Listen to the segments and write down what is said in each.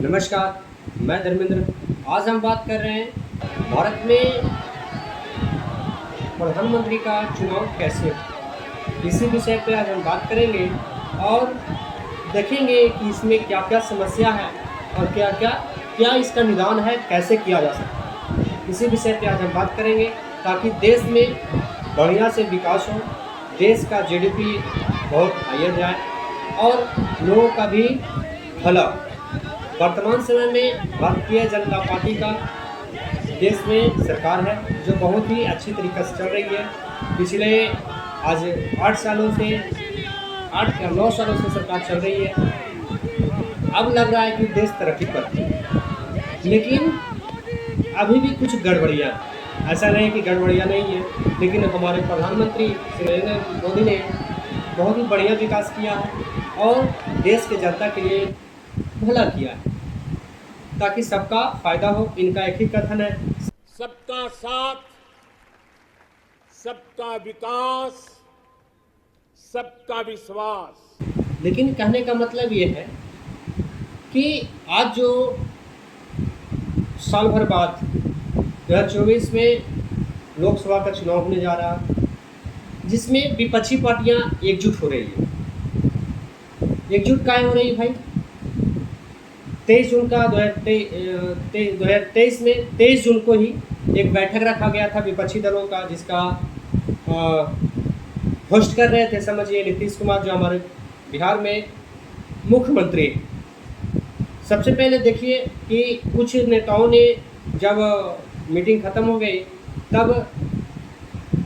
नमस्कार, मैं धर्मेंद्र। आज हम बात कर रहे हैं भारत में प्रधानमंत्री का चुनाव कैसे हो। इसी विषय पे आज हम बात करेंगे और देखेंगे कि इसमें क्या-क्या समस्या है और क्या इसका निदान है, कैसे किया जा सकता है। इसी विषय पे आज हम बात करेंगे ताकि देश में बढ़िया से विकास हो, देश का जीडीपी बहुत हायर जाए और लोगों का भी भला हो। वर्तमान समय में भारतीय जनता पार्टी का देश में सरकार है जो बहुत ही अच्छी तरीके से चल रही है। पिछले आज 8 या 9 सालों से सरकार चल रही है। अब लग रहा है कि देश तरक्की पर है, लेकिन अभी भी कुछ गड़बड़ियाँ हैं। ऐसा नहीं कि गड़बड़ियाँ नहीं है, लेकिन हमारे प्रधानमंत्री श्री नरेंद्र मोदी ने बहुत ही बढ़िया विकास किया है और देश के जनता के लिए भला किया है ताकि सबका फायदा हो। इनका एक ही कथन है, सबका साथ, सबका विकास, सबका विश्वास। लेकिन कहने का मतलब ये है कि आज जो साल भर बाद 2024 में लोकसभा का चुनाव होने जा रहा है, जिसमें विपक्षी पार्टियां एकजुट हो रही है। एकजुट काहे हो रही है भाई? 23 जून का 2023 में 23 जून को ही एक बैठक रखा गया था विपक्षी दलों का, जिसका होस्ट कर रहे थे, समझिए, नीतीश कुमार, जो हमारे बिहार में मुख्यमंत्री। सबसे पहले देखिए कि कुछ नेताओं ने जब मीटिंग ख़त्म हो गई तब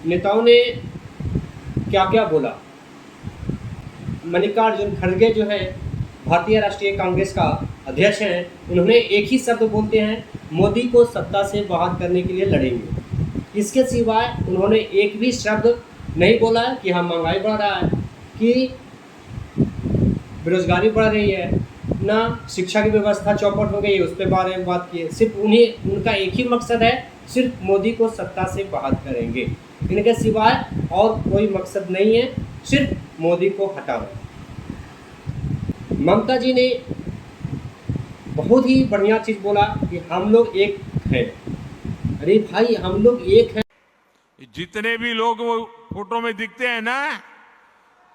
नेताओं ने क्या क्या बोला। मल्लिकार्जुन खड़गे जो है भारतीय राष्ट्रीय कांग्रेस का अध्यक्ष हैं, उन्होंने एक ही शब्द बोलते हैं, मोदी को सत्ता से बाहर करने के लिए लड़ेंगे। इसके सिवाय उन्होंने एक भी शब्द नहीं बोला कि हम महंगाई बढ़ रहा है, कि बेरोजगारी बढ़ रही है, ना शिक्षा की व्यवस्था चौपट हो गई है, उस पर बारे में बात की है। सिर्फ उनका एक ही मकसद है, सिर्फ मोदी को सत्ता से बाहर करेंगे। इनके सिवाय और कोई मकसद नहीं है, सिर्फ मोदी को हटाओ। ममता जी ने बहुत ही बढ़िया चीज़ बोला कि हम लोग एक हैं। अरे भाई, हम लोग एक हैं। जितने भी लोग वो फोटो में दिखते हैं ना,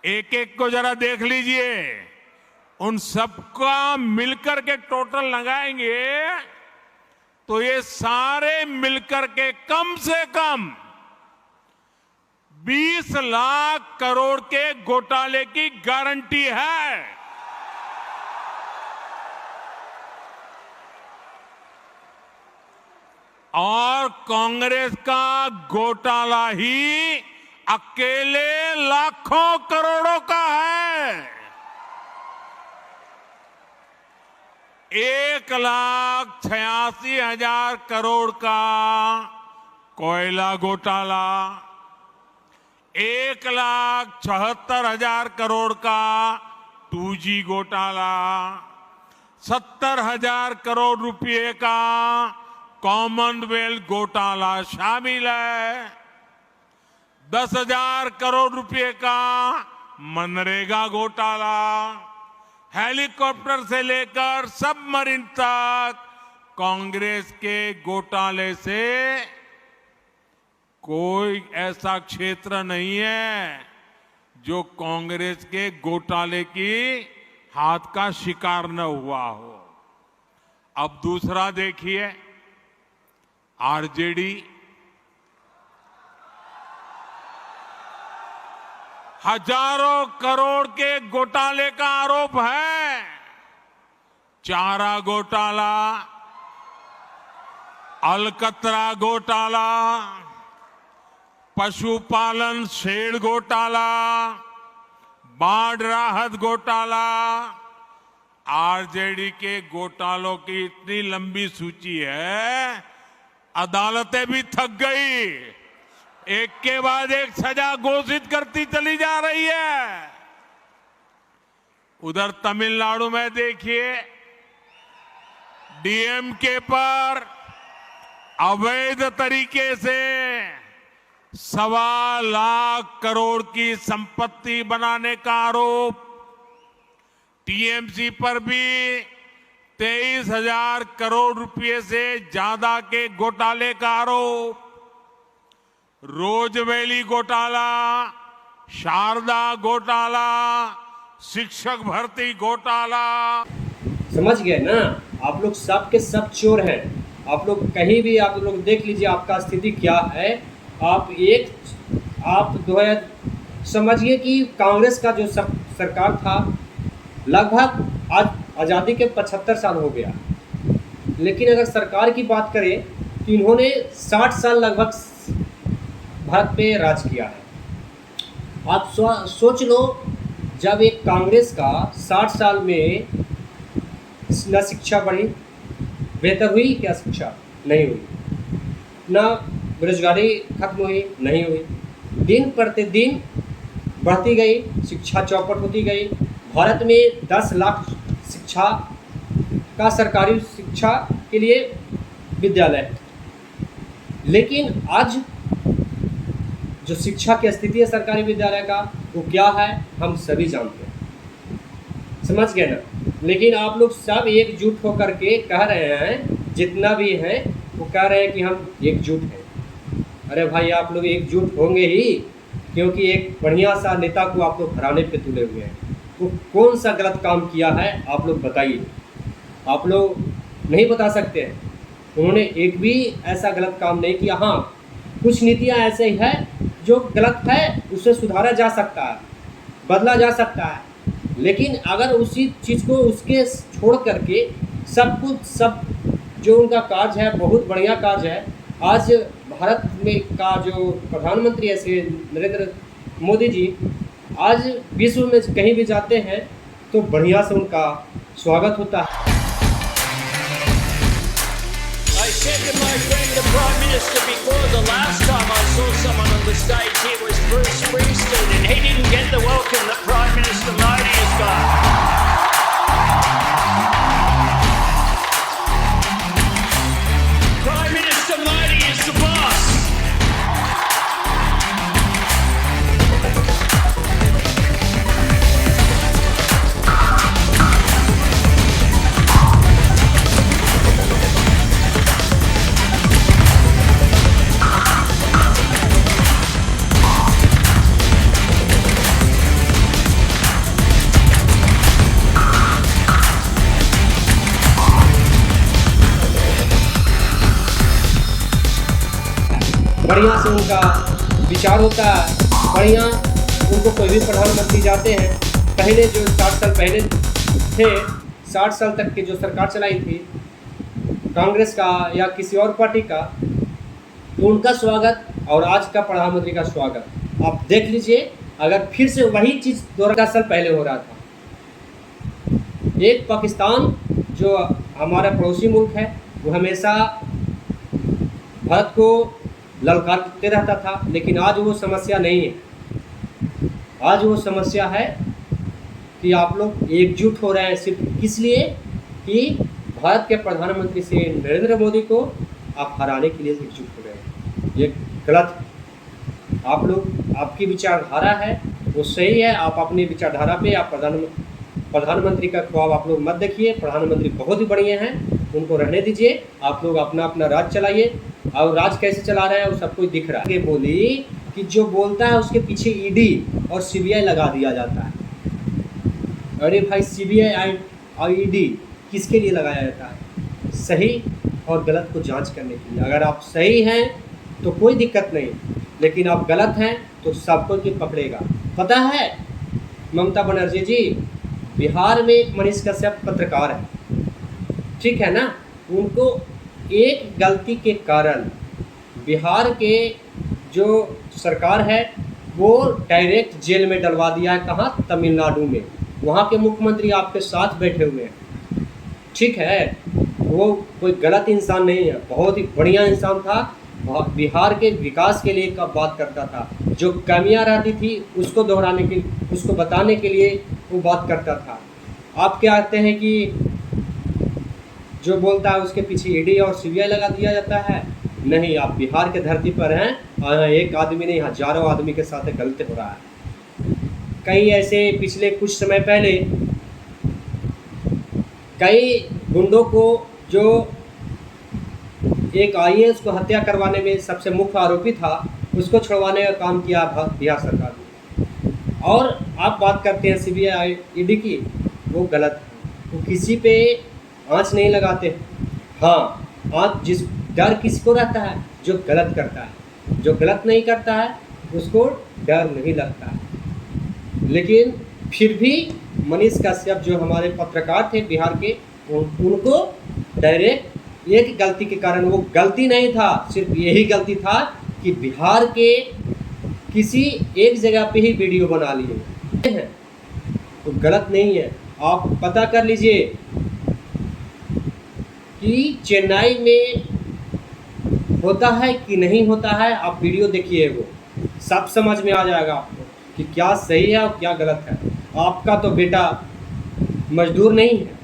एक एक को जरा देख लीजिए। उन सबका मिलकर के टोटल लगाएंगे तो ये सारे मिलकर के कम से कम 20 लाख करोड़ के घोटाले की गारंटी है। और कांग्रेस का घोटाला ही अकेले लाखों करोड़ों का है। 1,86,000 करोड़ का कोयला घोटाला, 1,76,000 करोड़ का 2G घोटाला, 70,000 करोड़ रुपए का कॉमनवेल्थ घोटाला शामिल है, 10,000 करोड़ रुपए का मनरेगा घोटाला, हेलीकॉप्टर से लेकर सबमरीन तक कांग्रेस के घोटाले से कोई ऐसा क्षेत्र नहीं है जो कांग्रेस के घोटाले की हाथ का शिकार न हुआ हो। अब दूसरा देखिए, आरजेडी हजारों करोड़ के घोटाले का आरोप है। चारा घोटाला, अलकतरा घोटाला, पशुपालन शेड घोटाला, बाढ़ राहत घोटाला। आरजेडी के घोटालों की इतनी लंबी सूची है, अदालतें भी थक गई, एक के बाद एक सजा घोषित करती चली जा रही है। उधर तमिलनाडु में देखिए, डीएमके पर अवैध तरीके से 1.25 लाख करोड़ की संपत्ति बनाने का आरोप, टीएमसी पर भी 23,000 करोड़ रुपए से ज्यादा के घोटाले का आरोप, रोजवेली घोटाला, शारदा घोटाला, शिक्षक भर्ती घोटाला। समझ गए ना? आप लोग सब के सब चोर हैं। आप लोग कहीं भी आप लोग देख लीजिए आपका स्थिति क्या है। आप 2000 समझिए कि कांग्रेस का जो सरकार था, लगभग आज आज़ादी के 75 साल हो गया, लेकिन अगर सरकार की बात करें तो इन्होंने 60 साल लगभग भारत पे राज किया है। आप सोच लो, जब एक कांग्रेस का 60 साल में न शिक्षा बढ़ी, बेहतर हुई क्या? शिक्षा नहीं हुई, ना बेरोजगारी खत्म हुई, नहीं हुई। दिन प्रतिदिन बढ़ती गई, शिक्षा चौपट होती गई। भारत में 10 लाख शिक्षा का सरकारी शिक्षा के लिए विद्यालय है, लेकिन आज जो शिक्षा की स्थिति है सरकारी विद्यालय का, वो क्या है हम सभी जानते हैं। समझ गए ना? लेकिन आप लोग सब एकजुट होकर के कह रहे हैं, जितना भी हैं वो कह रहे हैं कि हम एकजुट हैं। अरे भाई, आप लोग एकजुट होंगे ही, क्योंकि एक बढ़िया सा नेता को आप लोग हराने पे तुले हुए हैं। वो कौन सा गलत काम किया है आप लोग बताइए। आप लोग नहीं बता सकते हैं। उन्होंने एक भी ऐसा गलत काम नहीं किया। हाँ, कुछ नीतियाँ ऐसे ही है जो गलत है, उसे सुधारा जा सकता है, बदला जा सकता है, लेकिन अगर उसी चीज़ को उसके छोड़ करके सब जो उनका कार्य है बहुत बढ़िया कार्य है। आज भारत में का जो प्रधानमंत्री है श्री नरेंद्र मोदी जी, आज विश्व में कहीं भी जाते हैं तो बढ़िया से उनका स्वागत होता है। I said to my friend the Prime Minister before, the last time I saw someone on the stage here was Bruce Springsteen, and he didn't get the welcome that Prime Minister Modi has got. Prime Minister Modi is the boss. बढ़िया से उनका विचार होता है, बढ़िया। उनको कोई भी प्रधानमंत्री जाते हैं, पहले जो 60 साल पहले थे, 60 साल तक की जो सरकार चलाई थी कांग्रेस का या किसी और पार्टी का, तो उनका स्वागत और आज का प्रधानमंत्री का स्वागत आप देख लीजिए। अगर फिर से वही चीज़ 2 साल पहले हो रहा था। एक पाकिस्तान जो हमारा पड़ोसी मुल्क है, वो हमेशा भारत को ललकारते रहता था, लेकिन आज वो समस्या नहीं है। आज वो समस्या है कि आप लोग एकजुट हो रहे हैं सिर्फ किस लिए कि भारत के प्रधानमंत्री श्री नरेंद्र मोदी को आप हराने के लिए एकजुट हो रहे हैं। ये गलत है। आप लोग, आपकी विचारधारा है वो सही है, आप अपनी विचारधारा पे आप प्रधानमंत्री का ख्वाब आप लोग मत देखिए। प्रधानमंत्री बहुत ही बढ़िया हैं, उनको रहने दीजिए। आप लोग अपना अपना राज चलाइए, और राज कैसे चला रहे हैं वो सब कुछ दिख रहा है। बोली कि जो बोलता है उसके पीछे ईडी और सीबीआई लगा दिया जाता है। अरे भाई, सीबीआई और ईडी किसके लिए लगाया जाता है? सही और गलत को जांच करने के लिए। अगर आप सही हैं तो कोई दिक्कत नहीं, लेकिन आप गलत हैं तो सबको की पकड़ेगा। पता है ममता बनर्जी जी, बिहार में एक मनीष कश्यप पत्रकार है, ठीक है ना? उनको एक गलती के कारण बिहार के जो सरकार है वो डायरेक्ट जेल में डलवा दिया है। कहाँ? तमिलनाडु में। वहाँ के मुख्यमंत्री आपके साथ बैठे हुए हैं, ठीक है? वो कोई गलत इंसान नहीं है, बहुत ही बढ़िया इंसान था। बिहार के विकास के लिए का बात करता था। जो कमियां रहती थी उसको दोहराने के, उसको बताने के लिए वो बात करता था। आप क्या कहते हैं कि जो बोलता है उसके पीछे ईडी और सीबीआई लगा दिया जाता है? नहीं, आप बिहार के धरती पर हैं और एक आदमी नहीं हजारों आदमी के साथ गलत हो रहा है। कई ऐसे पिछले कुछ समय पहले कई गुंडों को, जो एक IAS को हत्या करवाने में सबसे मुख्य आरोपी था, उसको छुड़वाने का काम किया बिहार सरकार ने। और आप बात करते हैं CBI ED की, वो गलत है। वो किसी पे आँच नहीं लगाते। हाँ, आँच जिस डर किसी को रहता है, जो गलत करता है। जो गलत नहीं करता है उसको डर नहीं लगता है। लेकिन फिर भी मनीष कश्यप जो हमारे पत्रकार थे बिहार के, उनको डायरेक्ट एक गलती के कारण, वो गलती नहीं था, सिर्फ यही गलती था कि बिहार के किसी एक जगह पे ही वीडियो बना लिए हैं, तो गलत नहीं है। आप पता कर लीजिए कि चेन्नई में होता है कि नहीं होता है, आप वीडियो देखिए, वो सब समझ में आ जाएगा आपको कि क्या सही है और क्या गलत है। आपका तो बेटा मजदूर नहीं है,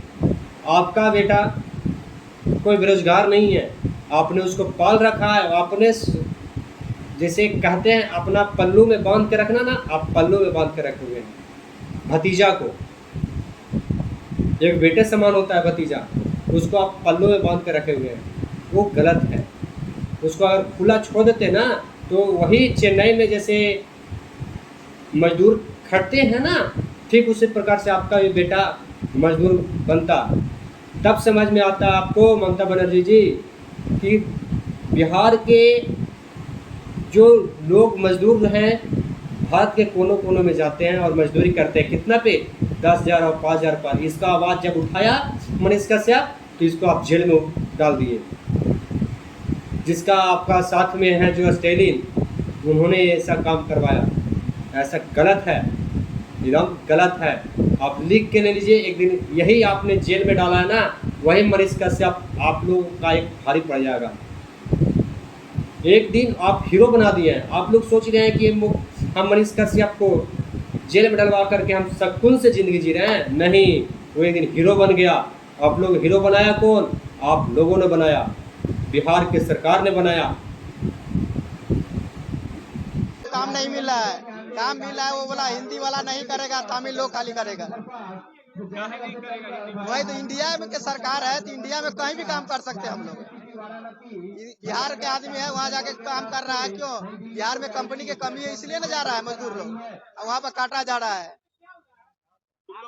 आपका बेटा कोई बेरोजगार नहीं है, आपने उसको पाल रखा है। आपने जैसे कहते हैं अपना पल्लू में बांध के रखना ना, आप पल्लू में बांध के रखे हुए हैं भतीजा को। एक बेटे समान होता है भतीजा, उसको आप पल्लू में बांध के रखे हुए हैं, वो गलत है। उसको अगर खुला छोड़ देते ना, तो वही चेन्नई में जैसे मजदूर खटते हैं ना, ठीक उसी प्रकार से आपका भी बेटा मजदूर बनता। तब समझ में आता आपको ममता बनर्जी जी कि बिहार के जो लोग मजदूर हैं, भारत के कोनों कोनों में जाते हैं और मजदूरी करते हैं। कितना पे? 10,000 और 5,000 पर। इसका आवाज़ जब उठाया मनीष कश्यप, तो इसको आप जेल में डाल दिए। जिसका आपका साथ में है जो स्टेलिन, उन्होंने ऐसा काम करवाया। ऐसा गलत है, एकदम गलत है। आप लिख के ले लीजिए, एक दिन यही आपने जेल में डाला है ना, वही मनीष कश्यप आप लोगों का एक भारी पड़ जाएगा। एक दिन आप हीरो बना दिए हैं। आप लोग सोच रहे हैं कि हम मनीष कश्यप को जेल में डलवा करके हम सुकून से ज़िंदगी जी रहे हैं। नहीं, वो एक दिन हीरो बन गया। आप लोग हीरो बनाया कौन? आप लोगों ने बनाया, बिहार की सरकार ने बनाया। काम नहीं मिल रहा है, काम मिल रहा है वो बोला हिंदी वाला नहीं करेगा, तमिल लोग खाली करेगा। वही तो इंडिया में के सरकार है, तो इंडिया में कहीं भी काम कर सकते हैं हम लोग। बिहार के आदमी है, वहाँ जाके काम कर रहा है। क्यों? बिहार में कंपनी की कमी है, इसलिए ना जा रहा है मजदूर लोग, वहाँ पर काटा जा रहा है।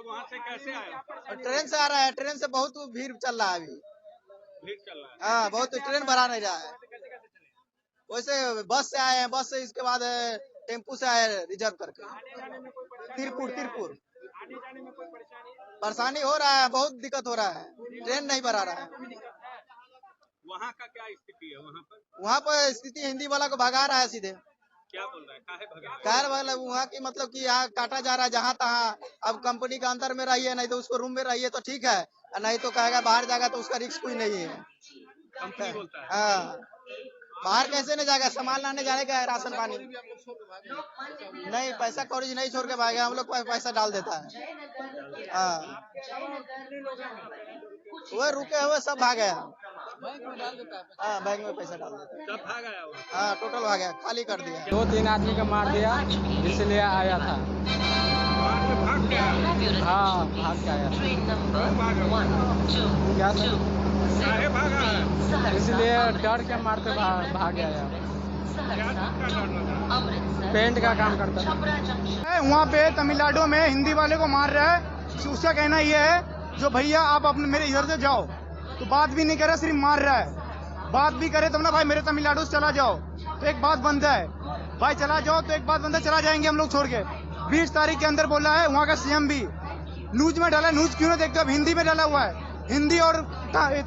वहाँ से कैसे आए? ट्रेन से आ रहा है, ट्रेन से बहुत भीड़ चल रहा है अभी। भीड़ चल रहा है। हाँ, बहुत ट्रेन भरा नहीं रहा है। वैसे बस से आए हैं, बस से इसके बाद टेम्पू से आए रिजर्व करके। तिरपुर परेशानी हो रहा है, बहुत दिक्कत हो रहा है, ट्रेन नहीं भरा रहा है। वहाँ का क्या स्थिति है? वहाँ पर स्थिति हिंदी वाला को भगा रहा है सीधे। क्या बोल रहा है? काहे भगा? काहे वाला वहाँ की मतलब कि यहाँ काटा जा रहा है जहाँ तहाँ। अब कंपनी के अंदर में रहिए, नहीं तो उसको रूम में रहिए तो ठीक है, नहीं तो कहेगा बाहर जाएगा तो उसका रिस्क कोई नहीं है। कंपनी बोलता है। हाँ, बाहर कैसे नहीं जाएगा? सामान लाने जाने का है, राशन पानी नहीं, पैसा कॉलेज नहीं छोड़ के भागेगा, हम लोग पैसा डाल देता है। हाँ, वो रुके हुए सब भागे। हाँ, बैंक में पैसा डाल देता है। सब भाग आया वो। हाँ, टोटल भागे, खाली कर दिया। 2-3 आदमी को मार दिया, इसलिए आया था। वहाँ से भाग गया। हाँ, भाग के आया था। क्या था? काहे भागा है? इसलिए डर के मारते भाग आया। क्या चीज़ का डर लगा? पेंट का काम करता था। वहाँ पे तमिलनाडु में हिंदी वाले को मार रहा है। उसका कहना ये है, जो भैया आप अपने मेरे इधर से जाओ, तो बात भी नहीं करे, सिर्फ मार रहा है। बात भी करे तब ना भाई मेरे तमिलनाडु से चला जाओ, तो एक बात बनता है भाई, चला जाओ तो एक बात बनता है, चला जाएंगे हम लोग छोड़ के। 20 तारीख के अंदर बोला है वहाँ का CM भी। न्यूज में डाला, न्यूज क्यों नहीं देखते? अब हिंदी में डाला हुआ है, हिंदी और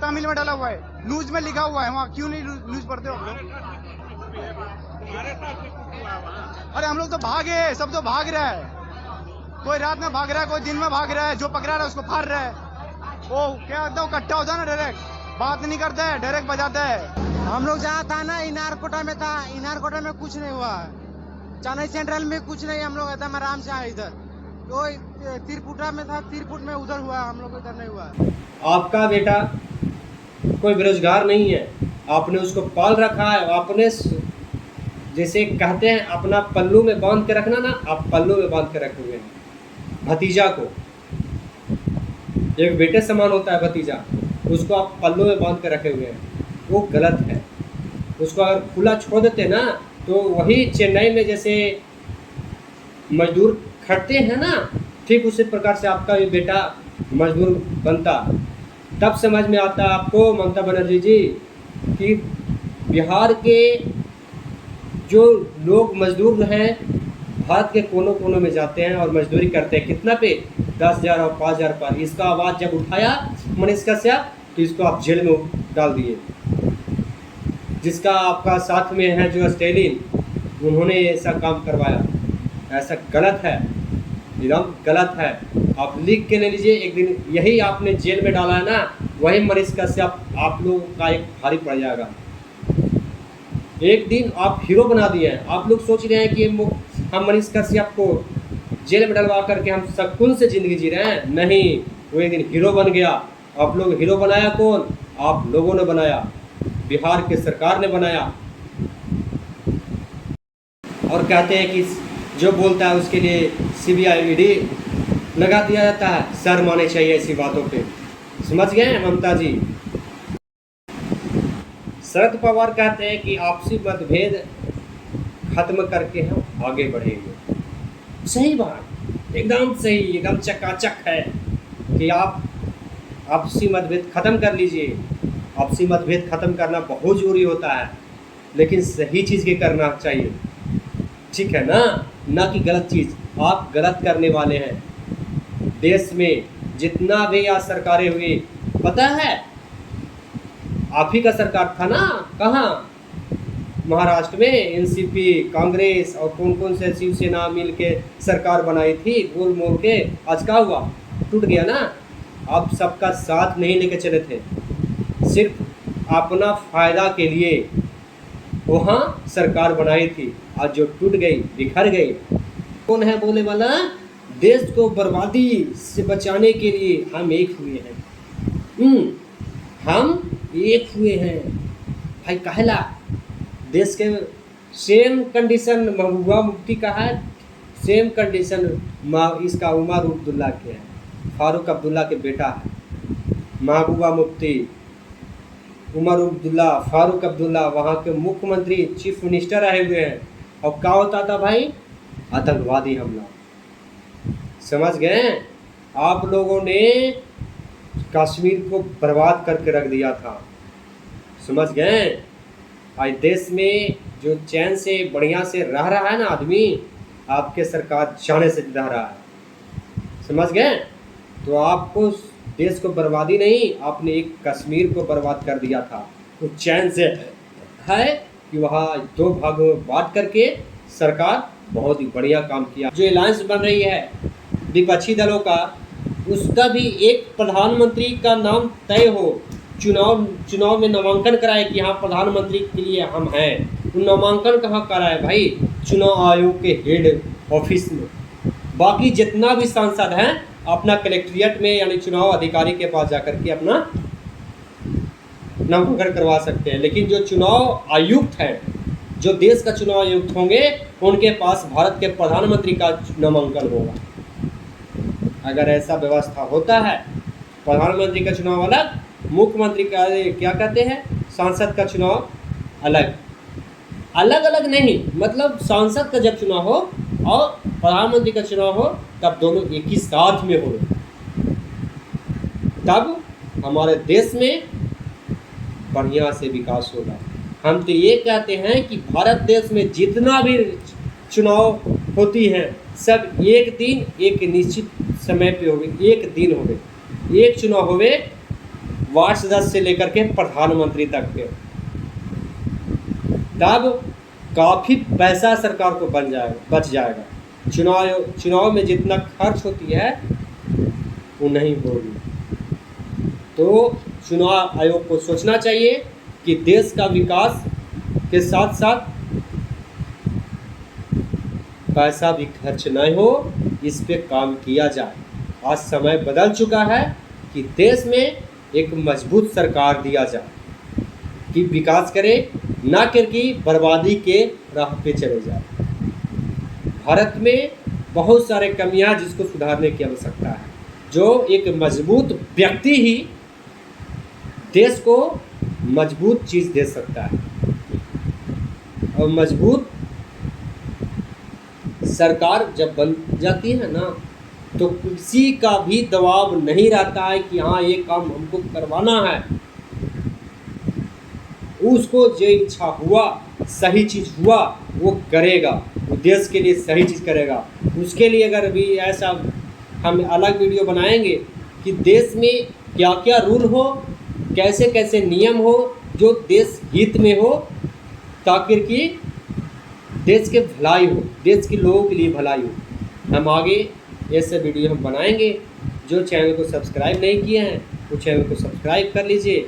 तमिल में डाला हुआ है, न्यूज में लिखा हुआ है, वहाँ क्यों नहीं न्यूज पढ़ते हो? अरे हम लोग तो भागे, सब तो भाग रहा है। कोई रात में भाग रहा है, कोई दिन में भाग रहा है, जो पकड़ा रहा है उसको फाड़ रहा है। वो क्या होता है, कट्टा होता है ना, डायरेक्ट बात नहीं करता है, डायरेक्ट बजाता है। हम लोग जहाँ था ना, इनारकोटा में था, इनारकोटा में कुछ नहीं हुआ। चेन्नई सेंट्रल में कुछ नहीं, हम लोग एकदम आराम से आए इधर। तो तिरपुटा में था, तिरपुट में उधर हुआ, हम लोग इधर नहीं हुआ। आपका बेटा कोई बेरोजगार नहीं है, आपने उसको पाल रखा है। आपने जैसे कहते हैं अपना पल्लू में बांध के रखना ना, आप पल्लू में बांध के रखे हुए हैं भतीजा को। एक बेटे समान होता है भतीजा, उसको आप पल्लों में बांध कर रखे हुए हैं, वो गलत है। उसको अगर खुला छोड़ देते ना तो वही चेन्नई में जैसे मजदूर खटते हैं ना, ठीक उसी प्रकार से आपका भी बेटा मजदूर बनता। तब समझ में आता आपको ममता बनर्जी जी कि बिहार के जो लोग मजदूर हैं भारत के कोनों कोनों में जाते हैं और मजदूरी करते हैं, कितना पे 10,000 और 5,000 पर। इसका आवाज़ जब उठाया मनीष कश्यप तो इसको आप जेल में डाल दिए। जिसका आपका साथ में है जो स्टेलिन, उन्होंने ऐसा काम करवाया, ऐसा गलत है, एकदम गलत है। आप लिख के ले लीजिए, एक दिन यही आपने जेल में डाला है ना, वही मनीष कश्यप आप लोगों का एक भारी पड़ जाएगा। एक दिन आप हीरो बना दिए हैं। आप लोग सोच रहे हैं कि हम मनीष कश्यप को जेल में डलवा करके हम सुकून से ज़िंदगी जी रहे हैं, नहीं, वो एक दिन हीरो बन गया। आप लोग हीरो बनाया कौन? आप लोगों ने बनाया, बिहार की सरकार ने बनाया। और कहते हैं कि जो बोलता है उसके लिए CBI ED लगा दिया जाता है। शर्म आनी चाहिए ऐसी बातों पे, समझ गए ममता जी? शरद पवार कहते हैं कि आपसी मतभेद खत्म करके हम आगे बढ़ेंगे। सही बात, एकदम सही, एकदम चकाचक है कि आप आपसी मतभेद खत्म कर लीजिए। आपसी मतभेद खत्म करना बहुत ज़रूरी होता है, लेकिन सही चीज़ के करना चाहिए, ठीक है ना कि गलत चीज़। आप गलत करने वाले हैं। देश में जितना भी आज सरकारें हुई, पता है आप ही का सरकार था ना, कहाँ? महाराष्ट्र में NCP, कांग्रेस और कौन कौन से शिवसेना मिल के सरकार बनाई थी गोल मोल के। आज क्या हुआ? टूट गया ना। आप सबका साथ नहीं लेके चले थे, सिर्फ अपना फ़ायदा के लिए वहाँ सरकार बनाई थी। आज जो टूट गई, बिखर गई, कौन है बोले वाला? देश को बर्बादी से बचाने के लिए हम एक हुए हैं। हम एक हुए हैं भाई। कहला देश के सेम कंडीशन महबूबा मुफ्ती का है, सेम कंडीशन इसका उमर अब्दुल्ला के है, फारूक अब्दुल्ला के बेटा है। महबूबा मुफ्ती, उमर अब्दुल्ला, फारूक अब्दुल्ला वहाँ के मुख्यमंत्री, चीफ मिनिस्टर रहे हुए हैं। और क्या होता था भाई? आतंकवादी हमला। समझ गए? आप लोगों ने कश्मीर को बर्बाद करके रख दिया था, समझ गए? आज देश में जो चैन से बढ़िया से रह रहा है ना आदमी, आपके सरकार जाने से रह रहा है, समझ गए? तो आपको देश को बर्बादी नहीं, आपने एक कश्मीर को बर्बाद कर दिया था। तो चैन से है कि वहाँ 2 भागों में बांट करके सरकार बहुत ही बढ़िया काम किया। जो अलायंस बन रही है विपक्षी दलों का, उसका भी एक प्रधानमंत्री का नाम तय हो, चुनाव में नामांकन कराए कि हाँ प्रधानमंत्री के लिए हम हैं। तो नामांकन कहाँ कराए भाई? चुनाव आयोग के हेड ऑफिस में। बाकी जितना भी सांसद हैं अपना कलेक्ट्रेट में यानी चुनाव अधिकारी के पास जाकर के अपना नामांकन करवा सकते हैं। लेकिन जो चुनाव आयुक्त हैं, जो देश का चुनाव आयुक्त होंगे, उनके पास भारत के प्रधानमंत्री का नामांकन होगा। अगर ऐसा व्यवस्था होता है, प्रधानमंत्री का चुनाव अलग, मुख्यमंत्री का क्या कहते हैं, सांसद का चुनाव अलग, अलग अलग नहीं, मतलब सांसद का जब चुनाव हो और प्रधानमंत्री का चुनाव हो तब दोनों एक ही साथ में हो, तब हमारे देश में बढ़िया से विकास होगा। हम तो ये कहते हैं कि भारत देश में जितना भी चुनाव होती हैं सब एक दिन एक निश्चित समय पे होंगे, एक दिन होंगे, एक चुनाव होवे वार्ड सदस्य से लेकर के प्रधानमंत्री तक के, तब काफ़ी पैसा सरकार को बच जाएगा। चुनाव में जितना खर्च होती है वो नहीं होगी। तो चुनाव आयोग को सोचना चाहिए कि देश का विकास के साथ साथ पैसा भी खर्च नहीं हो, इस पे काम किया जाए। आज समय बदल चुका है कि देश में एक मजबूत सरकार दिया जाए कि विकास करे, ना कि बर्बादी के राह पे चले जाए। भारत में बहुत सारे कमियां जिसको सुधारने की आवश्यकता है। जो एक मजबूत व्यक्ति ही देश को मजबूत चीज़ दे सकता है। और मजबूत सरकार जब बन जाती है ना, तो किसी का भी दबाव नहीं रहता है कि हाँ ये काम हमको करवाना है। उसको जो इच्छा हुआ, सही चीज़ हुआ, वो करेगा, वो देश के लिए सही चीज़ करेगा। उसके लिए अगर भी ऐसा हम अलग वीडियो बनाएंगे कि देश में क्या क्या रूल हो, कैसे कैसे नियम हो जो देश हित में हो, ताकि कि देश के भलाई हो, देश के लोगों के लिए भलाई हो। हम आगे ऐसे वीडियो हम बनाएंगे। जो चैनल को सब्सक्राइब नहीं किए हैं वो चैनल को सब्सक्राइब कर लीजिए।